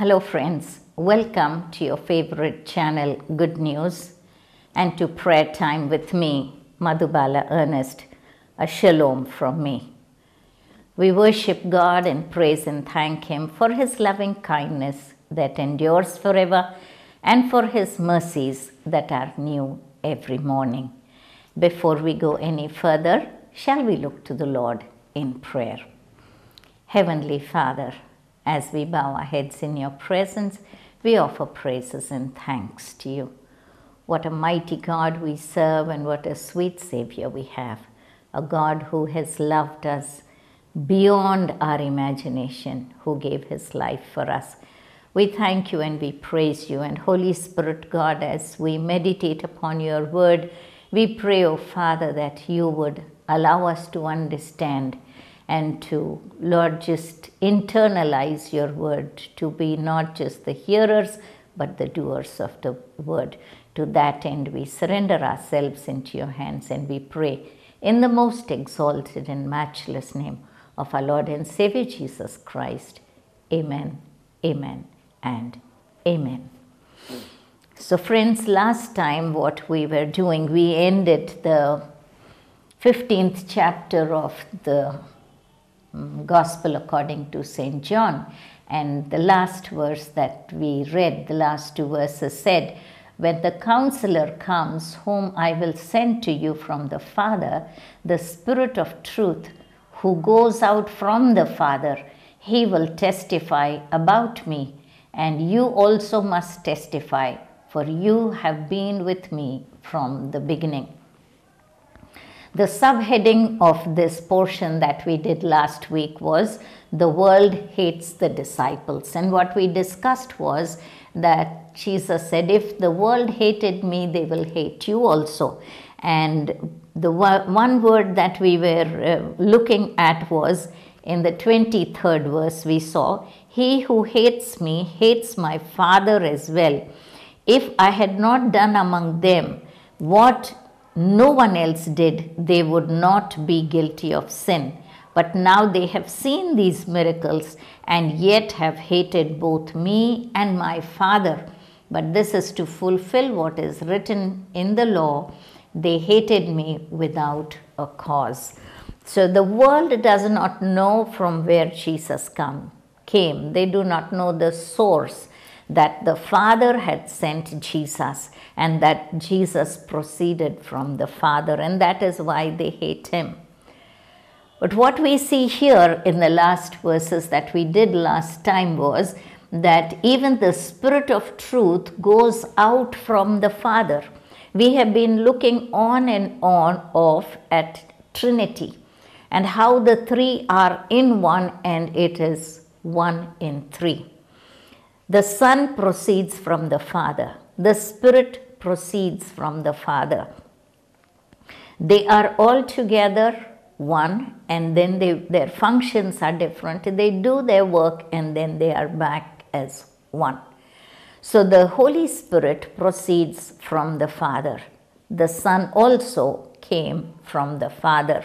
Hello friends, welcome to your favorite channel Good News and to prayer time with me, Madhubala Ernest, a shalom from me. We worship God and praise and thank Him for His loving kindness that endures forever and for His mercies that are new every morning. Before we go any further, shall we look to the Lord in prayer? Heavenly Father, as we bow our heads in your presence, we offer praises and thanks to you. What a mighty God we serve and what a sweet Savior we have. A God who has loved us beyond our imagination, who gave His life for us. We thank you and we praise you. And Holy Spirit God, as we meditate upon your word, we pray, O Father, that you would allow us to understand and to, Lord, just internalize your word, to be not just the hearers, but the doers of the word. To that end, we surrender ourselves into your hands and we pray in the most exalted and matchless name of our Lord and Savior Jesus Christ. Amen, amen, and amen. So friends, last time what we were doing, we ended the 15th chapter of the Gospel according to St. John, and the last verse that we read, the last two verses said, "When the Counselor comes, whom I will send to you from the Father, the Spirit of truth, who goes out from the Father, he will testify about me, and you also must testify, for you have been with me from the beginning." The subheading of this portion that we did last week was "The world hates the disciples." And what we discussed was that Jesus said, if the world hated me, they will hate you also. And the one word that we were looking at was in the 23rd verse we saw, "He who hates me hates my Father as well. If I had not done among them what no one else did, they would not be guilty of sin. But now they have seen these miracles and yet have hated both me and my Father. But this is to fulfill what is written in the law, they hated me without a cause." So the world does not know from where Jesus came. They do not know the source, that the Father had sent Jesus and that Jesus proceeded from the Father, and that is why they hate him. But what we see here in the last verses that we did last time was that even the Spirit of truth goes out from the Father. We have been looking on and on off at Trinity and how the three are in one and it is one in three. The Son proceeds from the Father. The Spirit proceeds from the Father. They are all together one, and then their functions are different. They do their work and then they are back as one. So the Holy Spirit proceeds from the Father. The Son also came from the Father.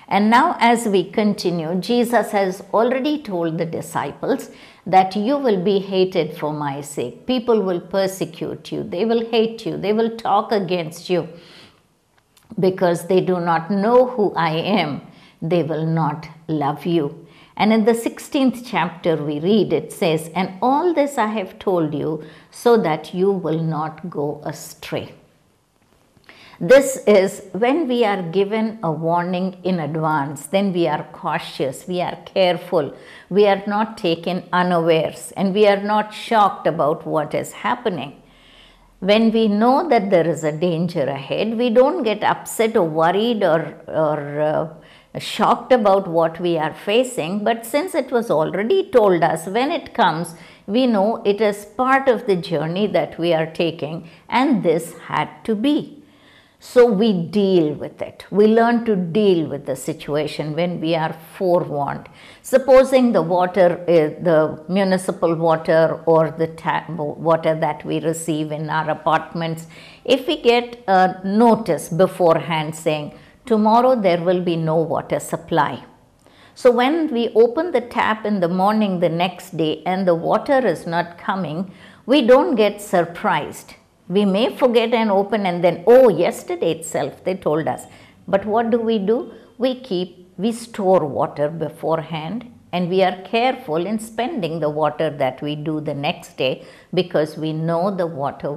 And now as we continue, Jesus has already told the disciples that you will be hated for my sake. People will persecute you. They will hate you. They will talk against you because they do not know who I am. They will not love you. And in the 16th chapter we read, it says, "And all this I have told you so that you will not go astray." This is when we are given a warning in advance, then we are cautious, we are careful, we are not taken unawares, and we are not shocked about what is happening. When we know that there is a danger ahead, we don't get upset or worried or shocked about what we are facing, but since it was already told us, when it comes, we know it is part of the journey that we are taking, and this had to be. So we deal with it. We learn to deal with the situation when we are forewarned. Supposing the water, the municipal water or the tap water that we receive in our apartments, if we get a notice beforehand saying, tomorrow there will be no water supply. So when we open the tap in the morning the next day and the water is not coming, we don't get surprised. We may forget and open and then, oh, yesterday itself they told us. But what do? We store water beforehand, and we are careful in spending the water that we do the next day, because we know the water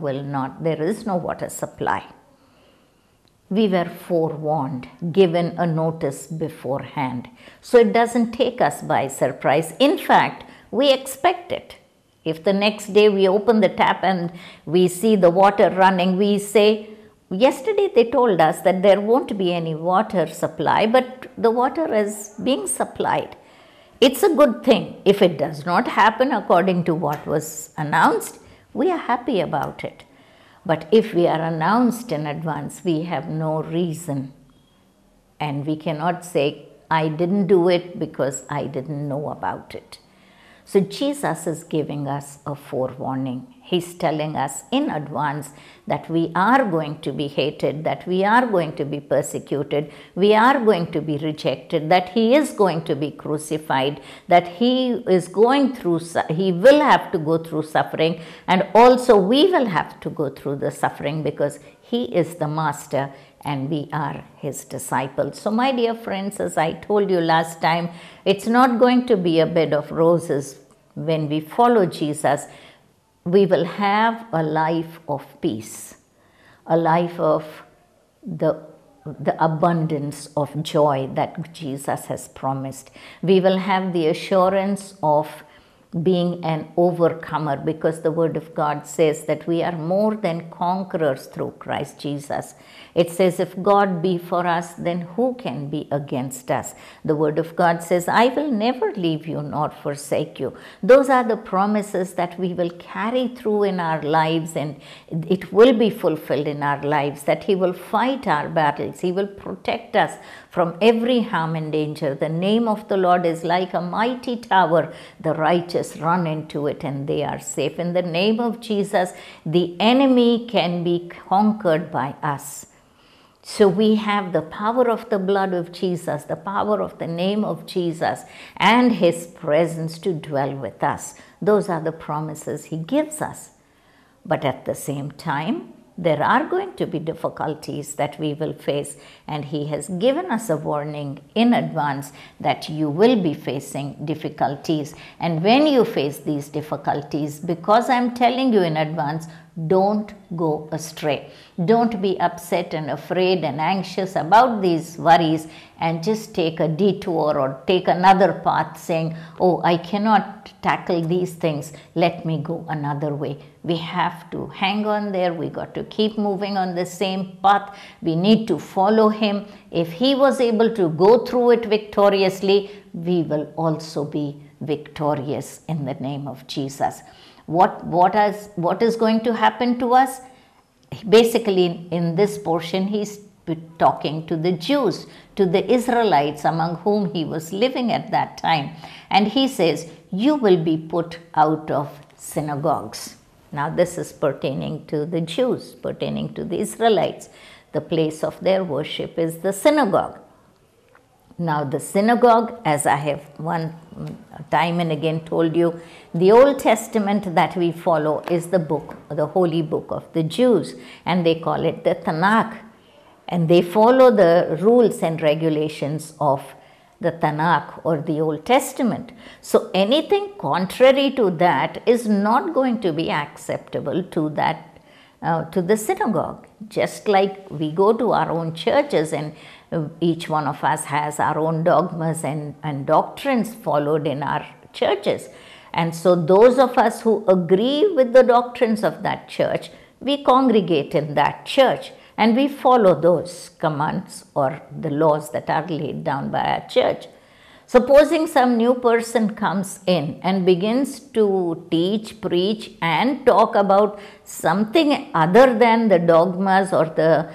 there is no water supply. We were forewarned, given a notice beforehand. So it doesn't take us by surprise. In fact, we expect it. If the next day we open the tap and we see the water running, we say, yesterday they told us that there won't be any water supply, but the water is being supplied. It's a good thing. If it does not happen according to what was announced, we are happy about it. But if we are announced in advance, we have no reason. And we cannot say, I didn't do it because I didn't know about it. So Jesus is giving us a forewarning. He's telling us in advance that we are going to be hated, that we are going to be persecuted, we are going to be rejected, that He is going to be crucified, that He will have to go through suffering, and also we will have to go through the suffering, because He is the Master and we are His disciples. So my dear friends, as I told you last time, it's not going to be a bed of roses. When we follow Jesus, we will have a life of peace, a life of the abundance of joy that Jesus has promised. We will have the assurance of being an overcomer, because the Word of God says that we are more than conquerors through Christ Jesus. It says, if God be for us, then who can be against us? The Word of God says, I will never leave you nor forsake you. Those are the promises that we will carry through in our lives, and it will be fulfilled in our lives, that He will fight our battles. He will protect us from every harm and danger. The name of the Lord is like a mighty tower. The righteous run into it and they are safe. In the name of Jesus, the enemy can be conquered by us. So we have the power of the blood of Jesus, the power of the name of Jesus, and His presence to dwell with us. Those are the promises He gives us. But at the same time, there are going to be difficulties that we will face, and He has given us a warning in advance that you will be facing difficulties. And when you face these difficulties, because I'm telling you in advance, don't go astray. Don't be upset and afraid and anxious about these worries and just take a detour or take another path saying, oh, I cannot tackle these things, let me go another way. We have to hang on there. We got to keep moving on the same path. We need to follow Him. If He was able to go through it victoriously, we will also be victorious in the name of Jesus. What is going to happen to us? Basically, in this portion, He's talking to the Jews, to the Israelites among whom He was living at that time. And He says, you will be put out of synagogues. Now, this is pertaining to the Jews, pertaining to the Israelites. The place of their worship is the synagogue. Now, the synagogue, as I have one time and again told you, the Old Testament that we follow is the book, the holy book of the Jews, and they call it the Tanakh. And they follow the rules and regulations of the Tanakh or the Old Testament. So anything contrary to that is not going to be acceptable to that, to the synagogue. Just like we go to our own churches and each one of us has our own dogmas and doctrines followed in our churches. And so those of us who agree with the doctrines of that church, we congregate in that church and we follow those commands or the laws that are laid down by our church. Supposing some new person comes in and begins to teach, preach and talk about something other than the dogmas or the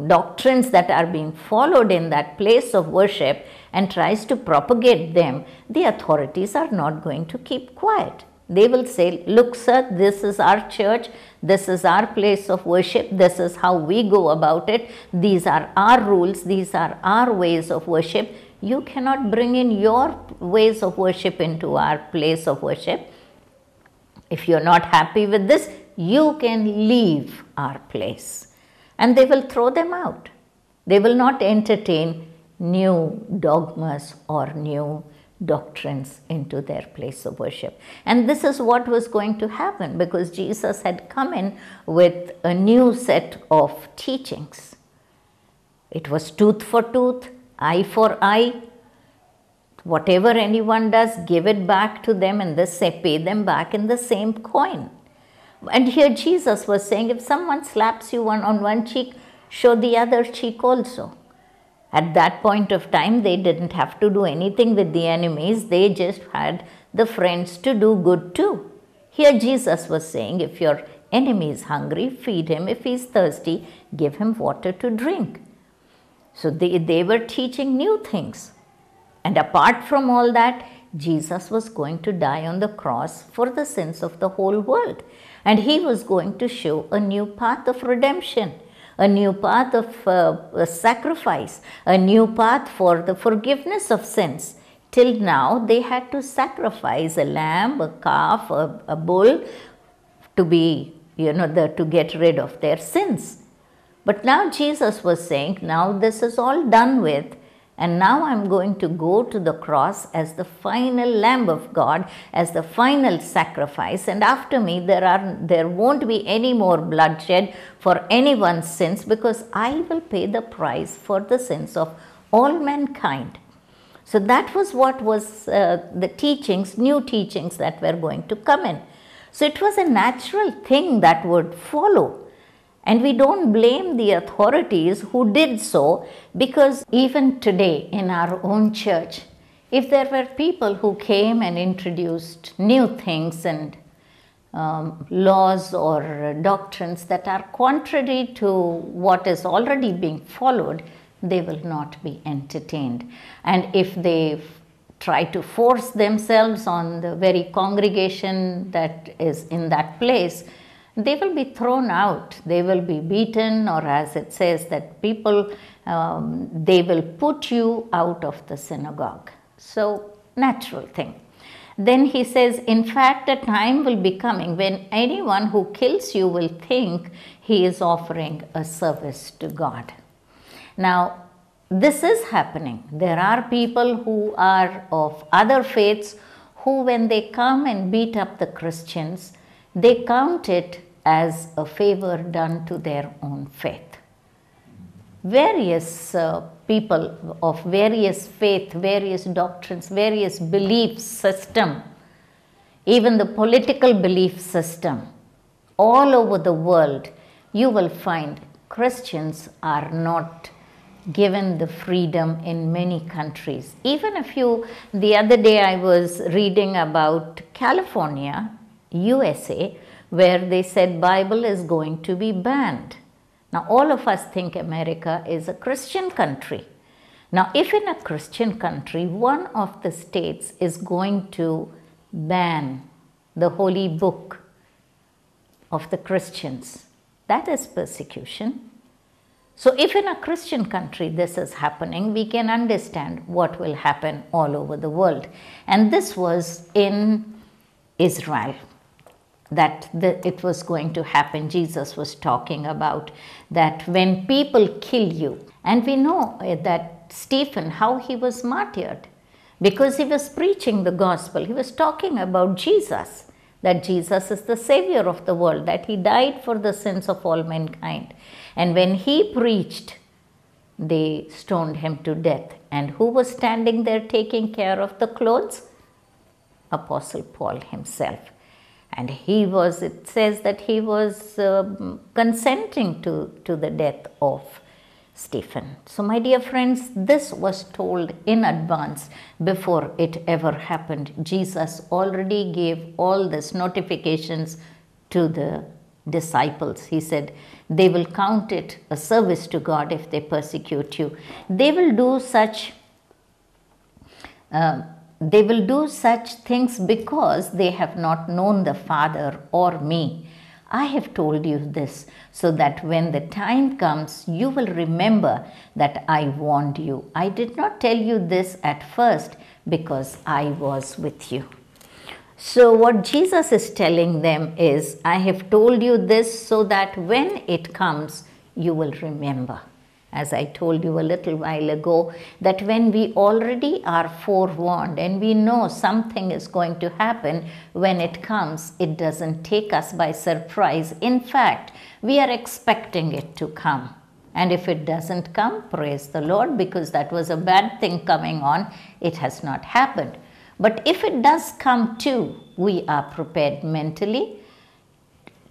doctrines that are being followed in that place of worship and tries to propagate them, the authorities are not going to keep quiet. They will say, look sir, this is our church, this is our place of worship, this is how we go about it, these are our rules, these are our ways of worship. You cannot bring in your ways of worship into our place of worship. If you're not happy with this, you can leave our place. And they will throw them out. They will not entertain new dogmas or new doctrines into their place of worship. And this is what was going to happen, because Jesus had come in with a new set of teachings. It was tooth for tooth, eye for eye. Whatever anyone does, give it back to them, and they pay them back in the same coin. And here Jesus was saying, if someone slaps you on one cheek, show the other cheek also. At that point of time, they didn't have to do anything with the enemies. They just had the friends to do good too. Here Jesus was saying, if your enemy is hungry, feed him. If he is thirsty, give him water to drink. So they were teaching new things. And apart from all that, Jesus was going to die on the cross for the sins of the whole world. And he was going to show a new path of redemption, a new path of sacrifice, a new path for the forgiveness of sins. Till now, they had to sacrifice a lamb, a calf, a bull to be, to get rid of their sins. But now Jesus was saying, now this is all done with, and now I'm going to go to the cross as the final Lamb of God, as the final sacrifice. And after me, there won't be any more bloodshed for anyone's sins, because I will pay the price for the sins of all mankind. So that was what was the teachings, new teachings that were going to come in. So it was a natural thing that would follow. And we don't blame the authorities who did so, because even today in our own church, if there were people who came and introduced new things and laws or doctrines that are contrary to what is already being followed, they will not be entertained. And if they try to force themselves on the very congregation that is in that place, they will be thrown out, they will be beaten, or as it says that people, they will put you out of the synagogue. So, natural thing. Then he says, in fact, a time will be coming when anyone who kills you will think he is offering a service to God. Now, this is happening. There are people who are of other faiths who, when they come and beat up the Christians, they count it as a favor done to their own faith. Various people of various faith, various doctrines, various belief system, even the political belief system, all over the world, you will find Christians are not given the freedom in many countries. Even the other day I was reading about California, USA, where they said Bible is going to be banned. Now all of us think America is a Christian country. Now if in a Christian country one of the states is going to ban the holy book of the Christians, that is persecution. So if in a Christian country this is happening, we can understand what will happen all over the world. And this was in Israel, that it was going to happen. Jesus was talking about that when people kill you, and we know that Stephen, how he was martyred, because he was preaching the gospel. He was talking about Jesus, that Jesus is the Savior of the world, that he died for the sins of all mankind. And when he preached, they stoned him to death. And who was standing there taking care of the clothes? Apostle Paul himself. And he was, it says that he was consenting to the death of Stephen. So my dear friends, this was told in advance before it ever happened. Jesus already gave all these notifications to the disciples. He said, they will count it a service to God if they persecute you. They will do such they will do such things because they have not known the Father or me. I have told you this so that when the time comes, you will remember that I warned you. I did not tell you this at first because I was with you. So what Jesus is telling them is, I have told you this so that when it comes, you will remember. As I told you a little while ago, that when we already are forewarned and we know something is going to happen, when it comes, it doesn't take us by surprise. In fact, we are expecting it to come. And if it doesn't come, praise the Lord, because that was a bad thing coming on. It has not happened. But if it does come too, we are prepared mentally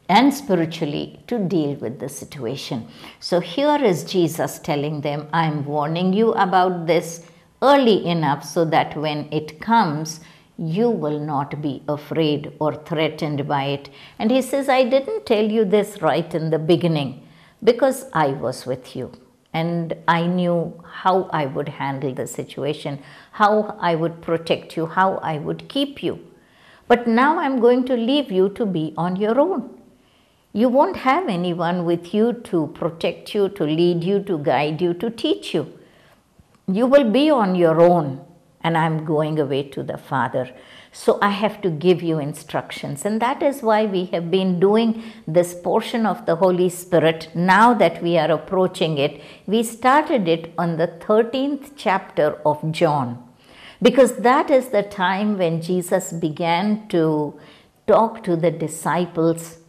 and spiritually to deal with the situation. So here is Jesus telling them, I am warning you about this early enough so that when it comes, you will not be afraid or threatened by it. And he says, I didn't tell you this right in the beginning because I was with you. And I knew how I would handle the situation, how I would protect you, how I would keep you. But now I'm going to leave you to be on your own. You won't have anyone with you to protect you, to lead you, to guide you, to teach you. You will be on your own, and I'm going away to the Father. So I have to give you instructions. And that is why we have been doing this portion of the Holy Spirit. Now that we are approaching it, we started it on the 13th chapter of John, because that is the time when Jesus began to talk to the disciples,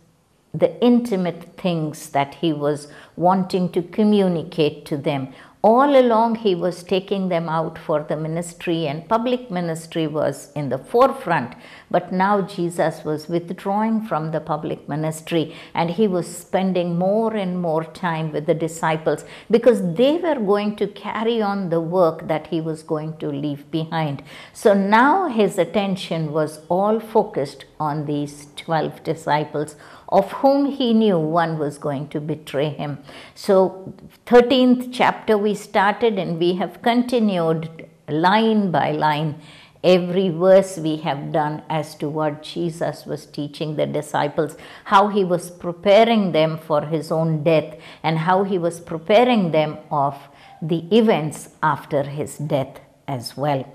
the intimate things that he was wanting to communicate to them. All along he was taking them out for the ministry, and public ministry was in the forefront. But now Jesus was withdrawing from the public ministry and he was spending more and more time with the disciples because they were going to carry on the work that he was going to leave behind. So now his attention was all focused on these 12 disciples, of whom he knew one was going to betray him. So 13th chapter we started, and we have continued line by line. Every verse we have done as to what Jesus was teaching the disciples, how he was preparing them for his own death, and how he was preparing them of the events after his death as well.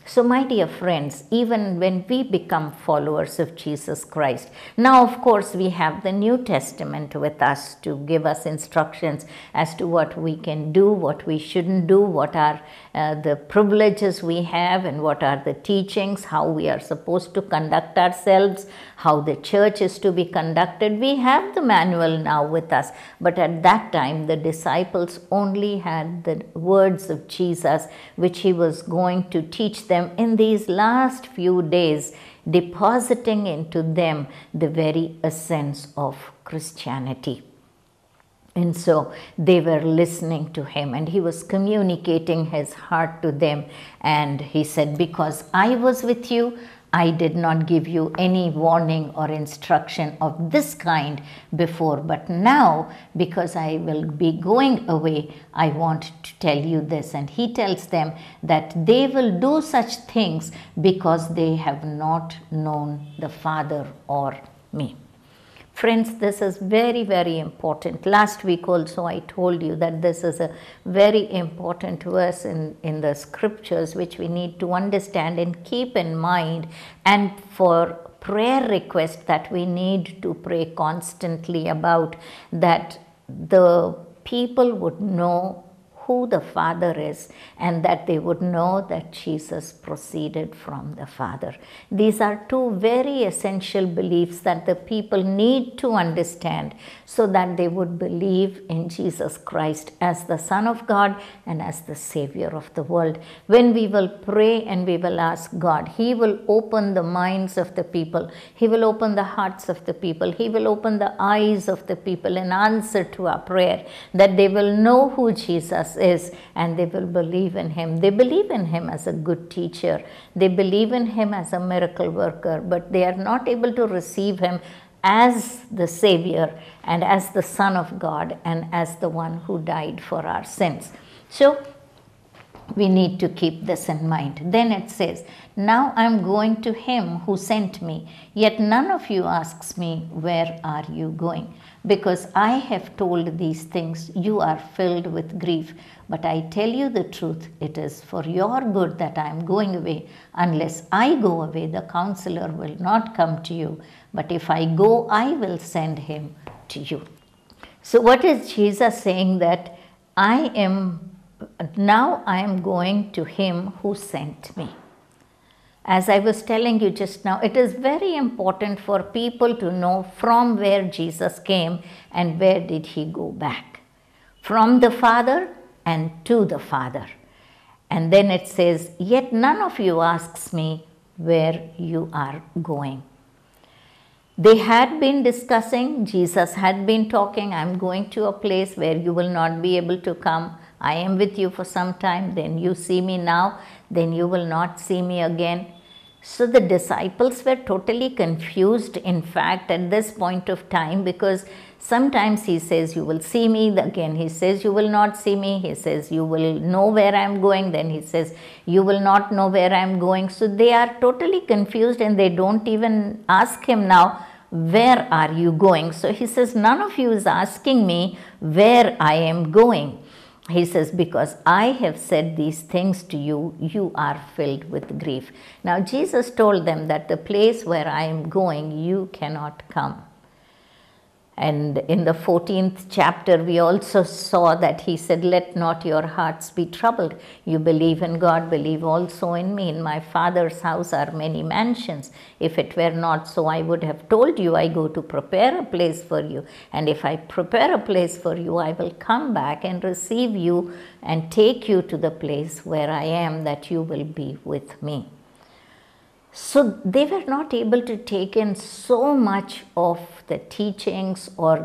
So my dear friends, even when we become followers of Jesus Christ, now of course we have the New Testament with us to give us instructions as to what we can do, what we shouldn't do, what are the privileges we have, and what are the teachings, how we are supposed to conduct ourselves, how the church is to be conducted. We have the manual now with us, but at that time the disciples only had the words of Jesus, which he was going to teach them in these last few days, depositing into them the very essence of Christianity. And so they were listening to him, and he was communicating his heart to them. And he said, because I was with you, I did not give you any warning or instruction of this kind before, but now, because I will be going away, I want to tell you this. And he tells them that they will do such things because they have not known the Father or me. Friends, this is very, very important. Last week also I told you that this is a very important verse in the scriptures which we need to understand and keep in mind, and for prayer request that we need to pray constantly about, that the people would know who the Father is, and that they would know that Jesus proceeded from the Father. These are two very essential beliefs that the people need to understand so that they would believe in Jesus Christ as the Son of God and as the Savior of the world. When we will pray and we will ask God, he will open the minds of the people. He will open the hearts of the people. He will open the eyes of the people in answer to our prayer, that they will know who Jesus is and they will believe in him. They believe in him as a good teacher. They believe in him as a miracle worker, but they are not able to receive him as the Savior and as the Son of God and as the one who died for our sins. So We need to keep this in mind. Then it says, now I am going to him who sent me, yet none of you asks me, where are you going? Because I have told these things, you are filled with grief. But I tell you the truth, it is for your good that I am going away. Unless I go away, the counselor will not come to you. But if I go, I will send him to you. So what is Jesus saying? That now I am going to him who sent me. As I was telling you just now, it is very important for people to know from where Jesus came and where did he go back. From the Father and to the Father. And then it says, yet none of you asks me where you are going. They had been discussing, Jesus had been talking, I am going to a place where you will not be able to come. I am with you for some time, then you see me now, then you will not see me again. So the disciples were totally confused, in fact, at this point of time, because sometimes he says, you will see me, again he says, you will not see me, he says, you will know where I am going, then he says, you will not know where I am going. So they are totally confused and they don't even ask him now, where are you going? So he says, none of you is asking me where I am going. He says, because I have said these things to you, you are filled with grief. Now Jesus told them that the place where I am going, you cannot come. And in the 14th chapter, we also saw that he said, let not your hearts be troubled. You believe in God, believe also in me. In my Father's house are many mansions. If it were not so, I would have told you, I go to prepare a place for you. And if I prepare a place for you, I will come back and receive you and take you to the place where I am, that you will be with me. So they were not able to take in so much of the teachings or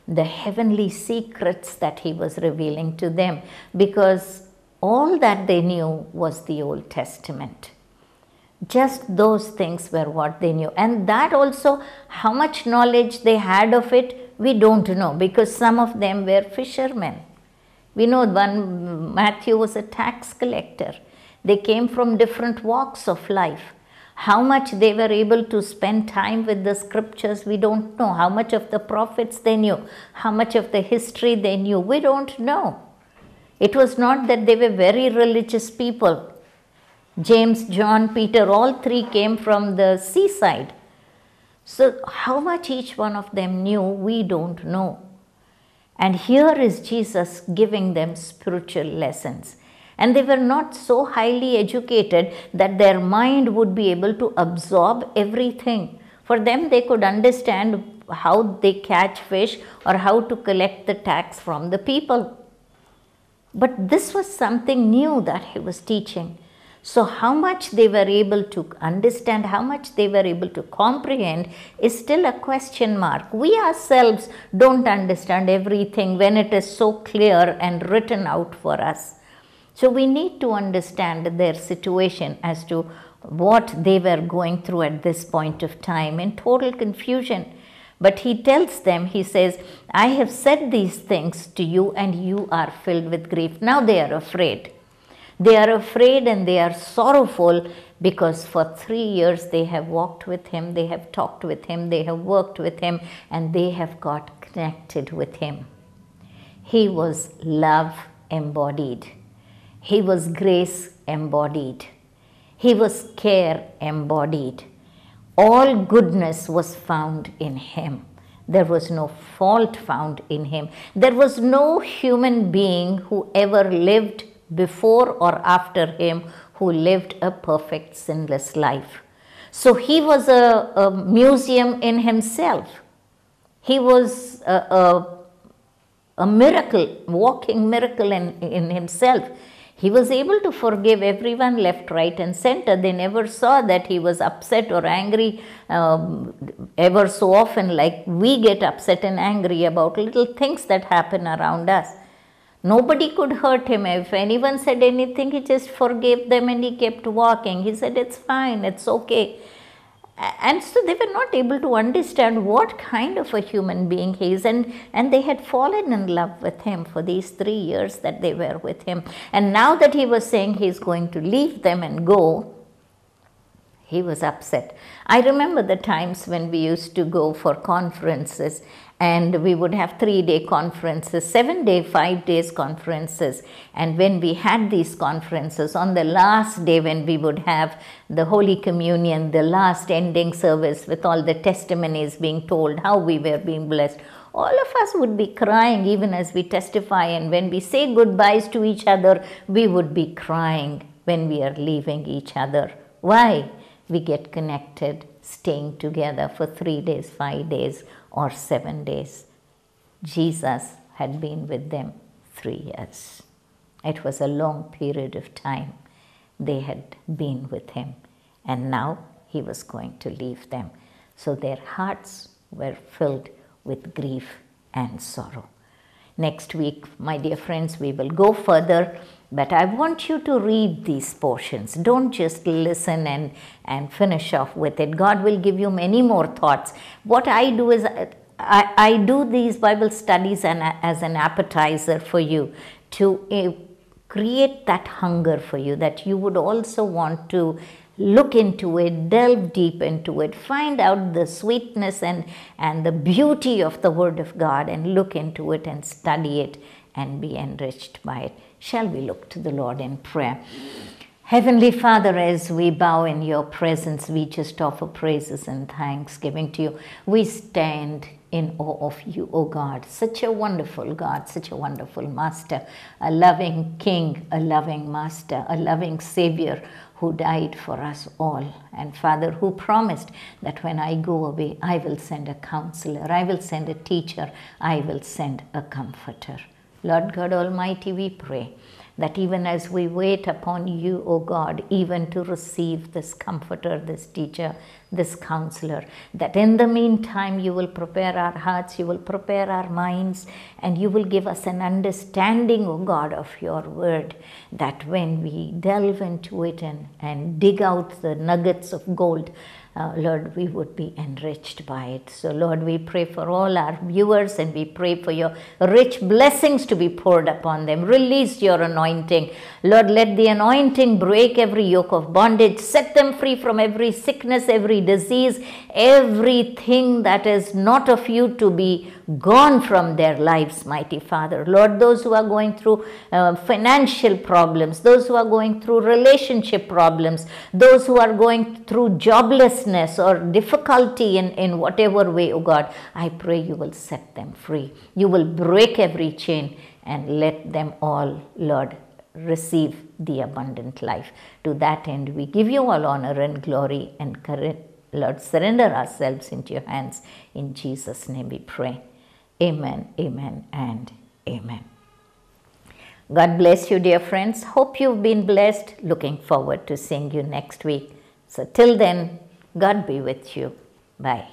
the heavenly secrets that he was revealing to them, because all that they knew was the Old Testament. Just those things were what they knew. And that also, how much knowledge they had of it, we don't know, because some of them were fishermen. We know one, Matthew was a tax collector. They came from different walks of life. How much they were able to spend time with the scriptures, we don't know. How much of the prophets they knew, how much of the history they knew, we don't know. It was not that they were very religious people. James, John, Peter, all three came from the seaside. So how much each one of them knew, we don't know. And here is Jesus giving them spiritual lessons. And they were not so highly educated that their mind would be able to absorb everything. For them, they could understand how they catch fish or how to collect the tax from the people. But this was something new that he was teaching. So how much they were able to understand, how much they were able to comprehend is still a question mark. We ourselves don't understand everything when it is so clear and written out for us. So we need to understand their situation as to what they were going through at this point of time in total confusion. But he tells them, he says, I have said these things to you and you are filled with grief. Now they are afraid. They are afraid and they are sorrowful because for 3 years they have walked with him, they have talked with him, they have worked with him, and they have got connected with him. He was love embodied. He was grace embodied. He was care embodied. All goodness was found in him. There was no fault found in him. There was no human being who ever lived before or after him who lived a perfect sinless life. So he was a museum in himself. He was a miracle, walking miracle in himself. He was able to forgive everyone left, right and center. They never saw that he was upset or angry ever so often, like we get upset and angry about little things that happen around us. Nobody could hurt him. If anyone said anything, he just forgave them and he kept walking. He said, it's fine, it's okay. And so they were not able to understand what kind of a human being he is, and they had fallen in love with him for these 3 years that they were with him. And now that he was saying he's going to leave them and go, he was upset. I remember the times when we used to go for conferences, and we would have 3-day conferences, 7-day, 5 days conferences. And when we had these conferences, on the last day when we would have the Holy Communion, the last ending service with all the testimonies being told, how we were being blessed, all of us would be crying even as we testify. And when we say goodbyes to each other, we would be crying when we are leaving each other. Why? We get connected, staying together for 3 days, 5 days, or 7 days. Jesus had been with them 3 years. It was a long period of time they had been with him, and now he was going to leave them. So their hearts were filled with grief and sorrow. Next week, my dear friends, we will go further, but I want you to read these portions. Don't just listen and finish off with it. God will give you many more thoughts. What I do is I do these Bible studies as an appetizer for you, to create that hunger for you, that you would also want to look into it, delve deep into it, find out the sweetness and the beauty of the Word of God, and look into it and study it and be enriched by it. Shall we look to the Lord in prayer? Heavenly Father, as we bow in your presence, we just offer praises and thanksgiving to you. We stand in awe of you, O God. Such a wonderful God, such a wonderful Master, a loving King, a loving Master, a loving Savior who died for us all. And Father, who promised that when I go away, I will send a counselor, I will send a teacher, I will send a comforter. Lord God Almighty, we pray that even as we wait upon you, O God, even to receive this comforter, this teacher, this counselor, that in the meantime you will prepare our hearts, you will prepare our minds, and you will give us an understanding, O God, of your word, that when we delve into it and dig out the nuggets of gold, Lord, we would be enriched by it. So, Lord, we pray for all our viewers, and we pray for your rich blessings to be poured upon them. Release your anointing. Lord, let the anointing break every yoke of bondage, set them free from every sickness, every disease, everything that is not of you to be gone from their lives, mighty Father. Lord, those who are going through financial problems, those who are going through relationship problems, those who are going through joblessness or difficulty in whatever way, oh God, I pray you will set them free. You will break every chain and let them all, Lord, receive the abundant life. To that end, we give you all honor and glory, and Lord, surrender ourselves into your hands. In Jesus' name we pray. Amen, amen, and amen. God bless you, dear friends. Hope you've been blessed. Looking forward to seeing you next week. So till then, God be with you. Bye.